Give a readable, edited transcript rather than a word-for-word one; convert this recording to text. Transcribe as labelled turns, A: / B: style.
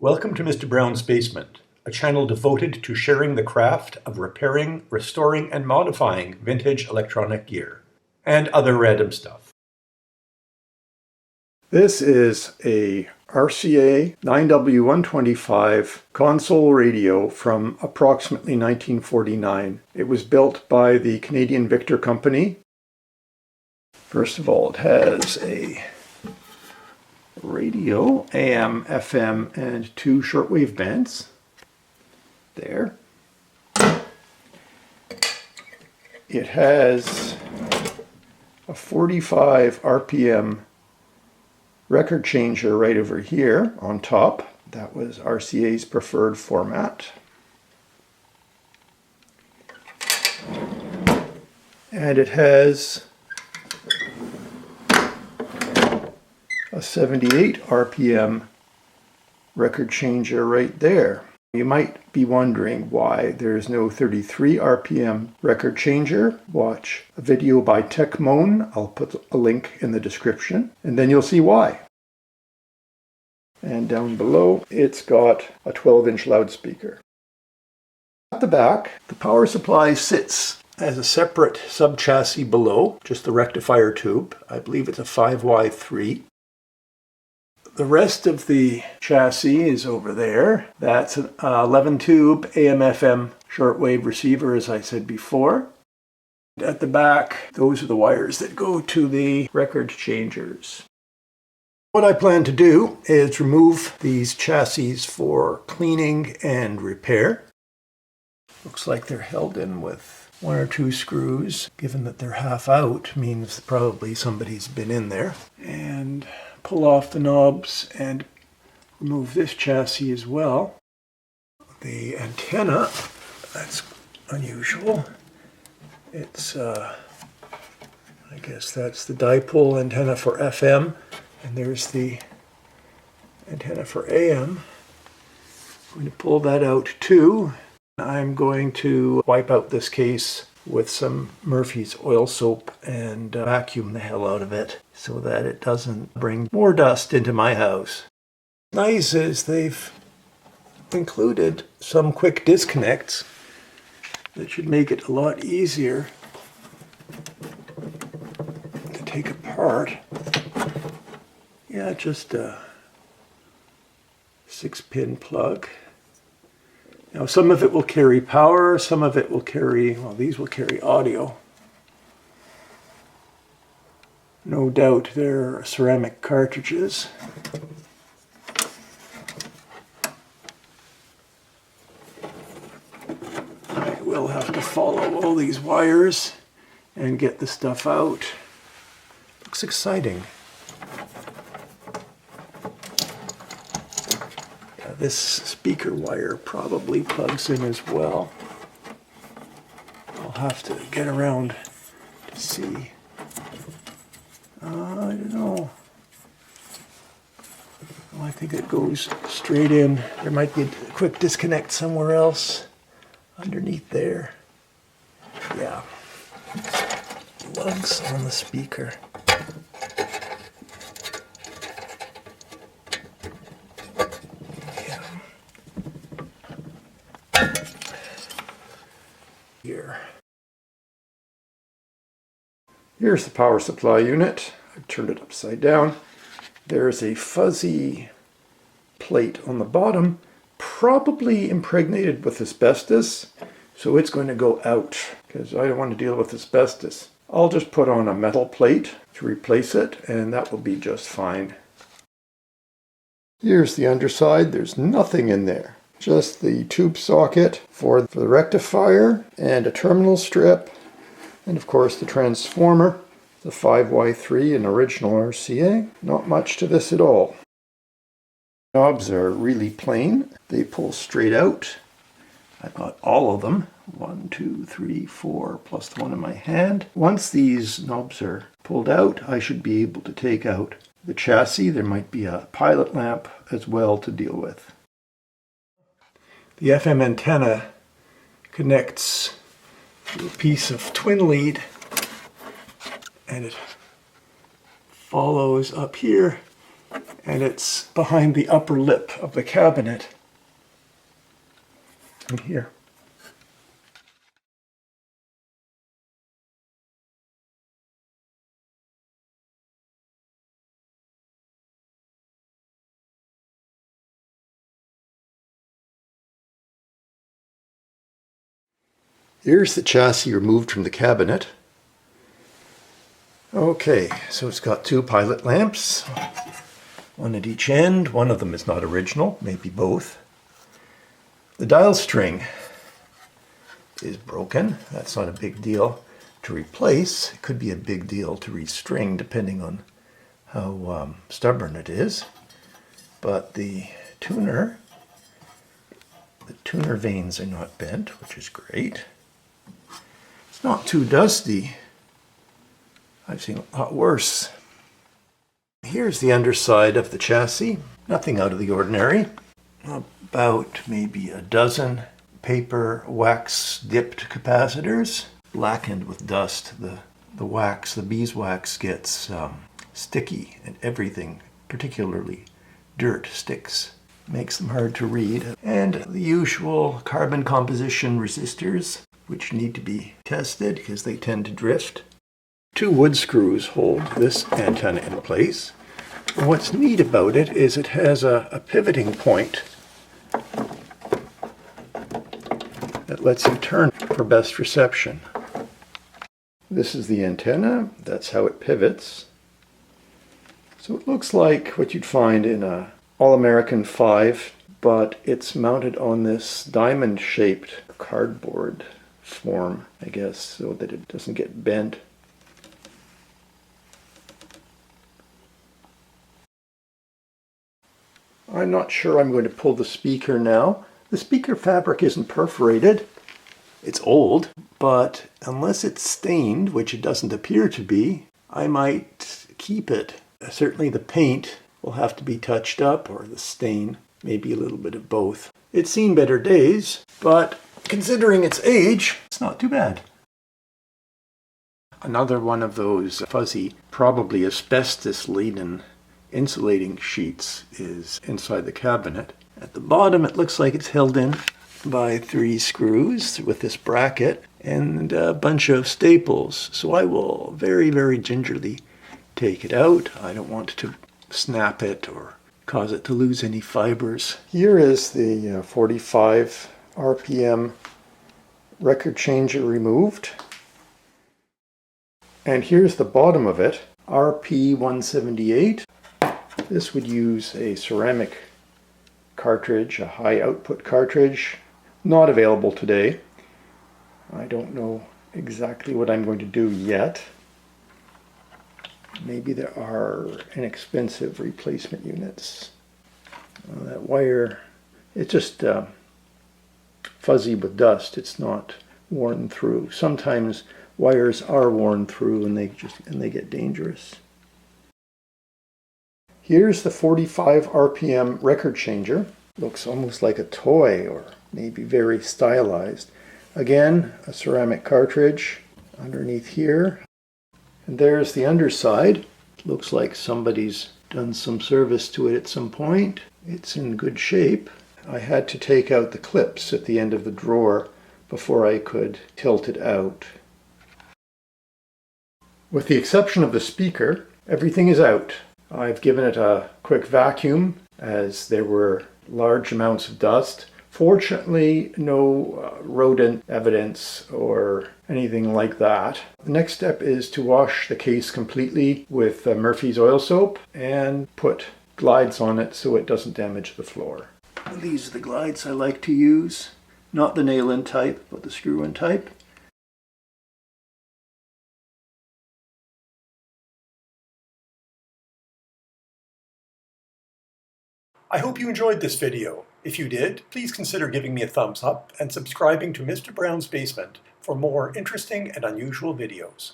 A: Welcome to Mr. Brown's Basement, a channel devoted to sharing the craft of repairing, restoring, and modifying vintage electronic gear, and other random stuff. This is a RCA 9W125 console radio from approximately 1949. It was built by the Canadian Victor Company. First of all, it has a radio, AM, FM, and 2 shortwave bands. There. It has a 45 RPM record changer right over here on top. That was RCA's preferred format. And it has a 78 RPM record changer right there. You might be wondering why there's no 33 RPM record changer. Watch a video by TechMoan. I'll put a link in the description, and then you'll see why. And down below, it's got a 12-inch loudspeaker. At the back, the power supply sits as a separate sub-chassis below, just the rectifier tube. I believe it's a 5Y3. The rest of the chassis is over there. That's an 11-tube AM/FM shortwave receiver, as I said before. At the back, those are the wires that go to the record changers. What I plan to do is remove these chassis for cleaning and repair. Looks like they're held in with 1 or 2 screws. Given that they're half out, means probably somebody's been in there. And pull off the knobs and remove this chassis as well. The antenna, that's unusual. It's, I guess that's the dipole antenna for FM, and there's the antenna for AM. I'm going to pull that out too. I'm going to wipe out this case with some Murphy's oil soap and vacuum the hell out of it so that it doesn't bring more dust into my house. Nice is they've included some quick disconnects that should make it a lot easier to take apart. Yeah, just a 6-pin plug. Now, some of it will carry power, some of it will carry, well, these will carry audio. No doubt they're ceramic cartridges. I will have to follow all these wires and get the stuff out. Looks exciting. This speaker wire probably plugs in as well. I'll have to get around to see. I don't know. Well, I think it goes straight in. There might be a quick disconnect somewhere else underneath there. Yeah. Lugs on the speaker. Here's the power supply unit. I've turned it upside down. There's a fuzzy plate on the bottom, probably impregnated with asbestos, so it's going to go out because I don't want to deal with asbestos. I'll just put on a metal plate to replace it, and that will be just fine. Here's the underside. There's nothing in there. Just the tube socket for the rectifier and a terminal strip. And of course the transformer, the 5Y3, an original RCA. Not much to this at all. Knobs are really plain. They pull straight out. I've got all of them. 1, 2, 3, 4, plus the one in my hand. Once these knobs are pulled out, I should be able to take out the chassis. There might be a pilot lamp as well to deal with. The FM antenna connects to a piece of twin lead, and it follows up here and it's behind the upper lip of the cabinet in here. Here's the chassis removed from the cabinet. Okay, so it's got two pilot lamps, one at each end. One of them is not original, maybe both. The dial string is broken. That's not a big deal to replace. It could be a big deal to restring depending on how stubborn it is. But the tuner vanes are not bent, which is great. It's not too dusty. I've seen a lot worse. Here's the underside of the chassis. Nothing out of the ordinary. About maybe a dozen paper wax dipped capacitors, blackened with dust. The wax, the beeswax gets sticky and everything, particularly dirt, sticks. Makes them hard to read. And the usual carbon composition resistors, which need to be tested because they tend to drift. Two wood screws hold this antenna in place. And what's neat about it is it has a pivoting point that lets you turn for best reception. This is the antenna. That's how it pivots. So it looks like what you'd find in a All-American 5, but it's mounted on this diamond-shaped cardboard form, I guess, so that it doesn't get bent. I'm not sure I'm going to pull the speaker now. The speaker fabric isn't perforated. It's old, but unless it's stained, which it doesn't appear to be, I might keep it. Certainly the paint will have to be touched up, or the stain, maybe a little bit of both. It's seen better days, but considering its age, it's not too bad. Another one of those fuzzy, probably asbestos-laden insulating sheets is inside the cabinet. At the bottom it looks like it's held in by 3 screws with this bracket and a bunch of staples. So I will very, very gingerly take it out. I don't want to snap it or cause it to lose any fibers. Here is the 45 RPM record changer removed. And here's the bottom of it, RP 178. This would use a ceramic cartridge, a high output cartridge, not available today. I don't know exactly what I'm going to do yet. Maybe there are inexpensive replacement units. That wire, it's just fuzzy with dust. It's not worn through. Sometimes wires are worn through and they get dangerous. Here's the 45 RPM record changer. Looks almost like a toy, or maybe very stylized. Again, a ceramic cartridge underneath here. And there's the underside. Looks like somebody's done some service to it at some point. It's in good shape. I had to take out the clips at the end of the drawer before I could tilt it out. With the exception of the speaker, everything is out. I've given it a quick vacuum as there were large amounts of dust. Fortunately, no rodent evidence or anything like that. The next step is to wash the case completely with Murphy's oil soap and put glides on it so it doesn't damage the floor. These are the glides I like to use. Not the nail-in type, but the screw-in type. I hope you enjoyed this video. If you did, please consider giving me a thumbs up and subscribing to Mr. Brown's Basement for more interesting and unusual videos.